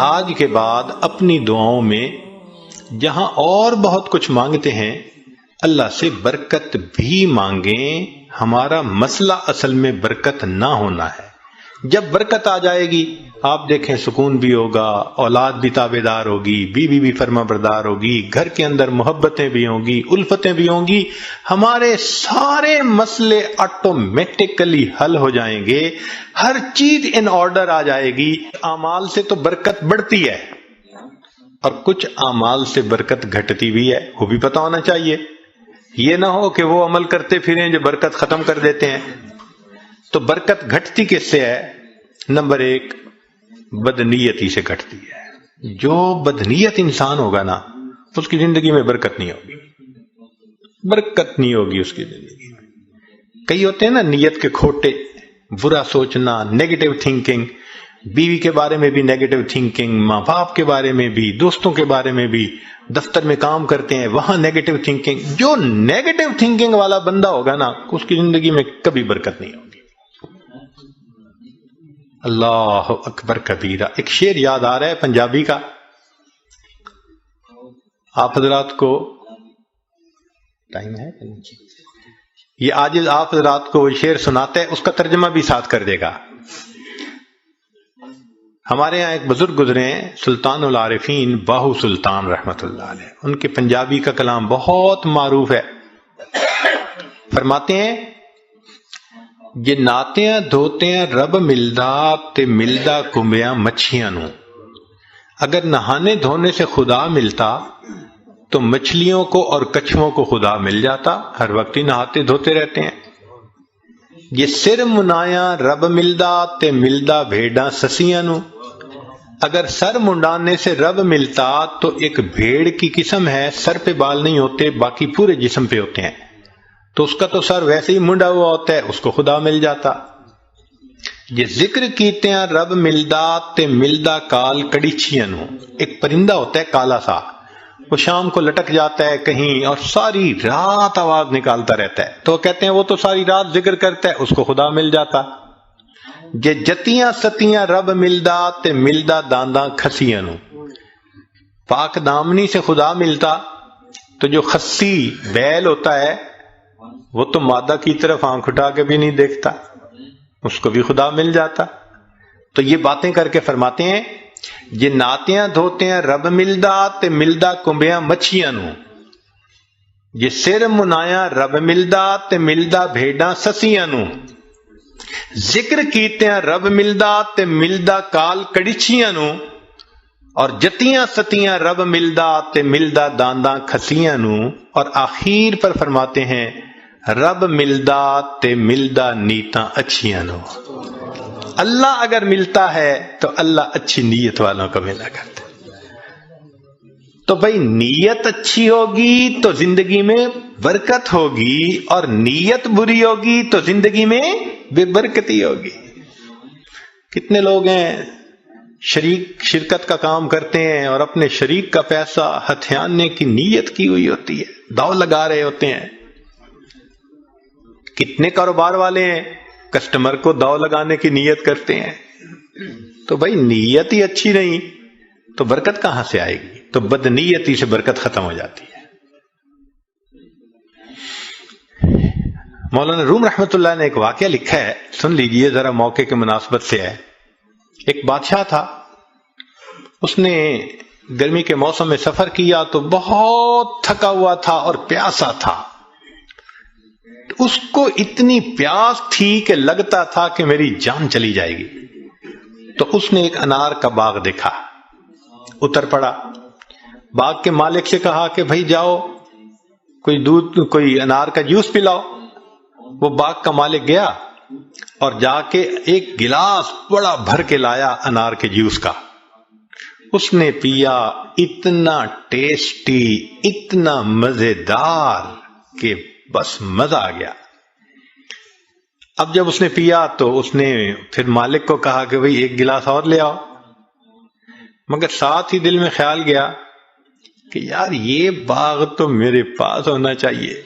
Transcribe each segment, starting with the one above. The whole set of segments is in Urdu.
آج کے بعد اپنی دعاؤں میں جہاں اور بہت کچھ مانگتے ہیں اللہ سے برکت بھی مانگیں. ہمارا مسئلہ اصل میں برکت نہ ہونا ہے. جب برکت آ جائے گی آپ دیکھیں سکون بھی ہوگا، اولاد بھی تابع دار ہوگی، بیوی بھی فرما بردار ہوگی، گھر کے اندر محبتیں بھی ہوں گی، الفتیں بھی ہوں گی، ہمارے سارے مسئلے آٹومیٹکلی حل ہو جائیں گے، ہر چیز ان آرڈر آ جائے گی. اعمال سے تو برکت بڑھتی ہے اور کچھ اعمال سے برکت گھٹتی بھی ہے، وہ بھی پتہ ہونا چاہیے. یہ نہ ہو کہ وہ عمل کرتے پھریں جو برکت ختم کر دیتے ہیں. تو برکت گھٹتی کس سے ہے؟ نمبر 1 بدنیتی سے گھٹتی ہے. جو بدنیت انسان ہوگا نا اس کی زندگی میں برکت نہیں ہوگی، برکت نہیں ہوگی اس کی زندگی میں. کئی ہوتے ہیں نا نیت کے کھوٹے، برا سوچنا، نیگیٹو تھنکنگ، بیوی کے بارے میں بھی نیگیٹو تھنکنگ، ماں باپ کے بارے میں بھی، دوستوں کے بارے میں بھی، دفتر میں کام کرتے ہیں وہاں نیگیٹو تھنکنگ. جو نیگیٹو تھنکنگ والا بندہ ہوگا نا اس کی زندگی میں کبھی برکت نہیں ہوگی. اللہ اکبر کبیرہ. ایک شعر یاد آ رہا ہے پنجابی کا، آپ حضرات کو ٹائم ہے؟ یہ آج آپ حضرات کو وہ شعر سناتا ہے، اس کا ترجمہ بھی ساتھ کر دے گا. ہمارے ہاں ایک بزرگ گزرے ہیں سلطان العارفین باہو سلطان رحمت اللہ علیہ. ان کے پنجابی کا کلام بہت معروف ہے. فرماتے ہیں جے ناتیاں دھوتیاں رب ملدا تے ملدا کمبیاں مچھیاں نو. اگر نہانے دھونے سے خدا ملتا تو مچھلیوں کو اور کچھووں کو خدا مل جاتا. ہر وقت ہی نہاتے دھوتے رہتے ہیں. یہ سر منایا رب ملدا تے ملدا بھیڑاں سسیاں نو. اگر سر منڈانے سے رب ملتا تو ایک بھیڑ کی قسم ہے، سر پہ بال نہیں ہوتے باقی پورے جسم پہ ہوتے ہیں، تو اس کا تو سر ویسے ہی منڈا ہوا ہوتا ہے، اس کو خدا مل جاتا. یہ ذکر کیتے ہیں رب ملدا تے ملدا کال کڑیچیاں نو. ایک پرندہ ہوتا ہے کالا سا، وہ شام کو لٹک جاتا ہے کہیں اور ساری رات آواز نکالتا رہتا ہے، تو کہتے ہیں وہ تو ساری رات ذکر کرتا ہے، اس کو خدا مل جاتا. جے جتیاں ستیاں رب ملدا تے ملدا دانداں کھسیاں نو. پاک دامنی سے خدا ملتا تو جو خسی بیل ہوتا ہے وہ تو مادہ کی طرف آنکھ اٹھا کے بھی نہیں دیکھتا، اس کو بھی خدا مل جاتا. تو یہ باتیں کر کے فرماتے ہیں یہ ناتیاں دھوتے ہیں رب ملدا تے ملدا کمبیاں مچھیاں نو. یہ سر منایا رب ملدا تے ملدا بھیڑاں سسیاں نو. ذکر کیتے ہیں رب ملدا تے ملدا کال کڑیچیاں نو. اور جتیاں ستیاں رب ملدا تے ملدا دانداں کھسیاں نو. اور آخر پر فرماتے ہیں رب ملدا تے ملدا نیتاں اچھیاں نو. اللہ اگر ملتا ہے تو اللہ اچھی نیت والوں کو ملا کرتا. تو بھائی نیت اچھی ہوگی تو زندگی میں برکت ہوگی، اور نیت بری ہوگی تو زندگی میں بے برکتی ہوگی. کتنے لوگ ہیں شرکت کا کام کرتے ہیں اور اپنے شریک کا پیسہ ہتھیانے کی نیت کی ہوئی ہوتی ہے، داؤ لگا رہے ہوتے ہیں. کتنے کاروبار والے ہیں کسٹمر کو داؤ لگانے کی نیت کرتے ہیں. تو بھائی نیت ہی اچھی نہیں تو برکت کہاں سے آئے گی؟ تو بدنیتی سے برکت ختم ہو جاتی ہے. مولانا روم رحمت اللہ نے ایک واقعہ لکھا ہے، سن لیجئے ذرا، موقع کے مناسبت سے ہے. ایک بادشاہ تھا، اس نے گرمی کے موسم میں سفر کیا تو بہت تھکا ہوا تھا اور پیاسا تھا. اس کو اتنی پیاس تھی کہ لگتا تھا کہ میری جان چلی جائے گی. تو اس نے ایک انار کا باغ دیکھا، اتر پڑا، باغ کے مالک سے کہا کہ بھائی جاؤ کوئی انار کا جوس پلاؤ. وہ باغ کا مالک گیا اور جا کے ایک گلاس بڑا بھر کے لایا انار کے جوس کا. اس نے پیا، اتنا ٹیسٹی، اتنا مزیدار کہ بس مزہ آ گیا. اب جب اس نے پیا تو اس نے پھر مالک کو کہا کہ بھئی ایک گلاس اور لے آؤ، مگر ساتھ ہی دل میں خیال گیا کہ یار یہ باغ تو میرے پاس ہونا چاہیے.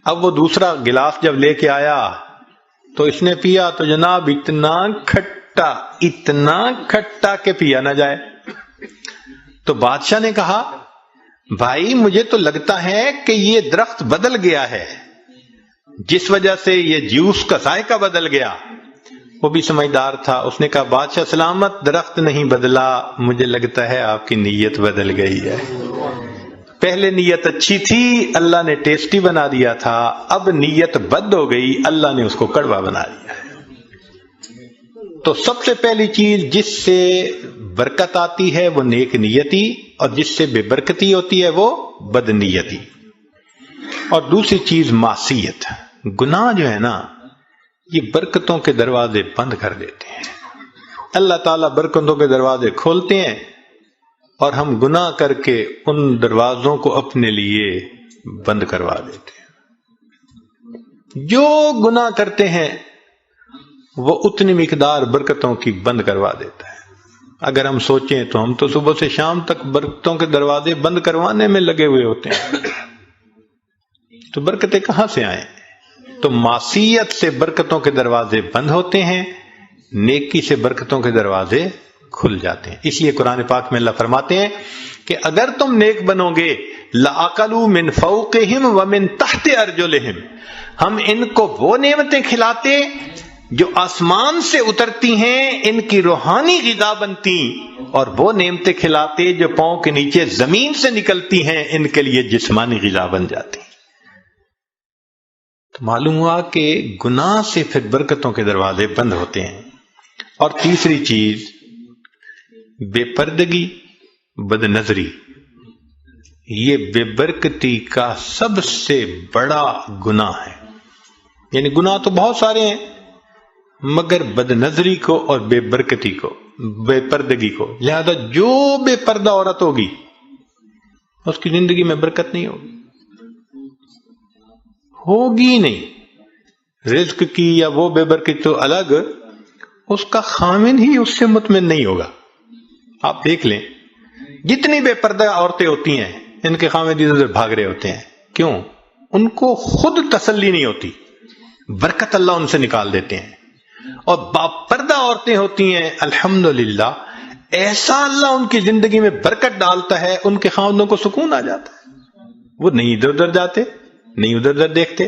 اب وہ دوسرا گلاس جب لے کے آیا تو اس نے پیا تو جناب اتنا کھٹا کھٹا، اتنا کھٹا کہ پیا نہ جائے۔ تو بادشاہ نے کہا بھائی مجھے تو لگتا ہے کہ یہ درخت بدل گیا ہے، جس وجہ سے یہ جوس کا ذائقہ بدل گیا۔ وہ بھی سمجھدار تھا، اس نے کہا بادشاہ سلامت، درخت نہیں بدلا، مجھے لگتا ہے آپ کی نیت بدل گئی ہے۔ پہلے نیت اچھی تھی، اللہ نے ٹیسٹی بنا دیا تھا، اب نیت بد ہو گئی، اللہ نے اس کو کڑوا بنا دیا ہے۔ تو سب سے پہلی چیز جس سے برکت آتی ہے وہ نیک نیتی، اور جس سے بے برکتی ہوتی ہے وہ بد نیتی۔ اور دوسری چیز معصیت، گناہ جو ہے نا یہ برکتوں کے دروازے بند کر دیتے ہیں۔ اللہ تعالیٰ برکتوں کے دروازے کھولتے ہیں اور ہم گناہ کر کے ان دروازوں کو اپنے لیے بند کروا دیتے ہیں۔ جو گناہ کرتے ہیں وہ اتنی مقدار برکتوں کی بند کروا دیتا ہے۔ اگر ہم سوچیں تو ہم تو صبح سے شام تک برکتوں کے دروازے بند کروانے میں لگے ہوئے ہوتے ہیں، تو برکتیں کہاں سے آئیں؟ تو معصیت سے برکتوں کے دروازے بند ہوتے ہیں، نیکی سے برکتوں کے دروازے کھل جاتے ہیں۔ اس لیے قرآن پاک میں اللہ فرماتے ہیں کہ اگر تم نیک بنو گے لَأَكَلُوا مِن فَوْقِهِمْ وَمِن تَحْتِ أَرْجُلِهِمْ، ہم ان کو وہ نعمتیں کھلاتے جو آسمان سے اترتی ہیں، ان کی روحانی غذا بنتی، اور وہ نعمتیں کھلاتے جو پاؤں کے نیچے زمین سے نکلتی ہیں، ان کے لیے جسمانی غذا بن جاتی۔ تو معلوم ہوا کہ گناہ سے پھر برکتوں کے دروازے بند ہوتے ہیں۔ اور تیسری چیز بے پردگی، بد نظری، یہ بے برکتی کا سب سے بڑا گناہ ہے۔ یعنی گناہ تو بہت سارے ہیں، مگر بد نظری کو اور بے برکتی کو، بے پردگی کو، لہذا جو بے پردہ عورت ہوگی اس کی زندگی میں برکت نہیں ہوگی نہیں۔ رزق کی یا وہ بے برکت تو الگ، اس کا خامن ہی اس سے مطمئن نہیں ہوگا۔ آپ دیکھ لیں جتنی بے پردہ عورتیں ہوتی ہیں ان کے خامن ادھر ادھر بھاگ رہے ہوتے ہیں، کیوں؟ ان کو خود تسلی نہیں ہوتی، برکت اللہ ان سے نکال دیتے ہیں۔ اور باپردہ عورتیں ہوتی ہیں الحمدللہ، ایسا اللہ ان کی زندگی میں برکت ڈالتا ہے، ان کے خاوندوں کو سکون آ جاتا ہے، وہ نہیں ادھر ادھر جاتے، نہیں ادھر ادھر دیکھتے۔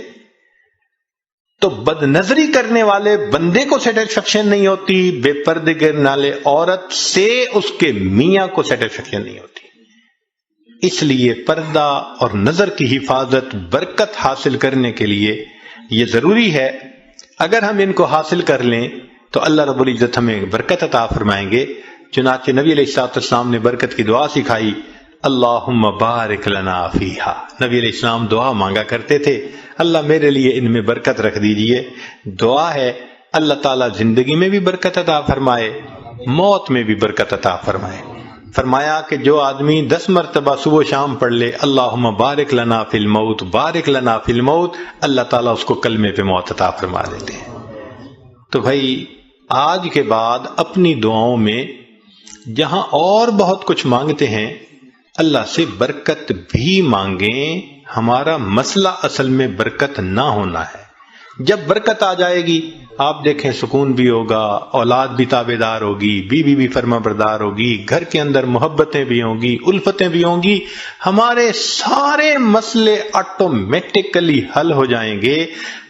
تو بد نظری کرنے والے بندے کو سیٹسفیکشن نہیں ہوتی، بے پردے کرنے والے عورت سے اس کے میاں کو سیٹسفیکشن نہیں ہوتی۔ اس لیے پردہ اور نظر کی حفاظت برکت حاصل کرنے کے لیے یہ ضروری ہے۔ اگر ہم ان کو حاصل کر لیں تو اللہ رب العزت ہمیں برکت عطا فرمائیں گے۔ چنانچہ نبی علیہ السلام نے برکت کی دعا سکھائی، اللہم بارک لنا فیہا۔ نبی علیہ السلام دعا مانگا کرتے تھے، اللہ میرے لیے ان میں برکت رکھ دیجئے۔ دعا ہے اللہ تعالیٰ زندگی میں بھی برکت عطا فرمائے، موت میں بھی برکت عطا فرمائے۔ فرمایا کہ جو آدمی 10 مرتبہ صبح و شام پڑھ لے اللہم بارک لنا فی الموت، بارک لنا فی الموت، اللہ تعالیٰ اس کو کلمے پہ موت عطا فرما دیتے ہیں۔ تو بھائی آج کے بعد اپنی دعاؤں میں جہاں اور بہت کچھ مانگتے ہیں اللہ سے برکت بھی مانگیں۔ ہمارا مسئلہ اصل میں برکت نہ ہونا ہے۔ جب برکت آ جائے گی آپ دیکھیں سکون بھی ہوگا، اولاد بھی تابع دار ہوگی، بیوی بھی فرما بردار ہوگی، گھر کے اندر محبتیں بھی ہوں گی، الفتیں بھی ہوں گی، ہمارے سارے مسئلے آٹومیٹکلی حل ہو جائیں گے،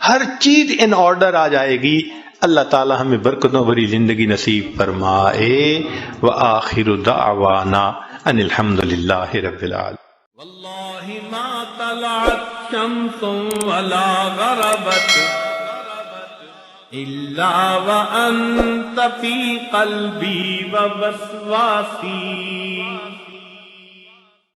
ہر چیز ان آرڈر آ جائے گی۔ اللہ تعالی ہمیں برکتوں بھری زندگی نصیب فرمائے۔ وآخر دعوانا ان الحمد للہ رب العالمین۔ واللہ ما طلعت شمس ولا غربت الا وانت فی قلبی ووسواسی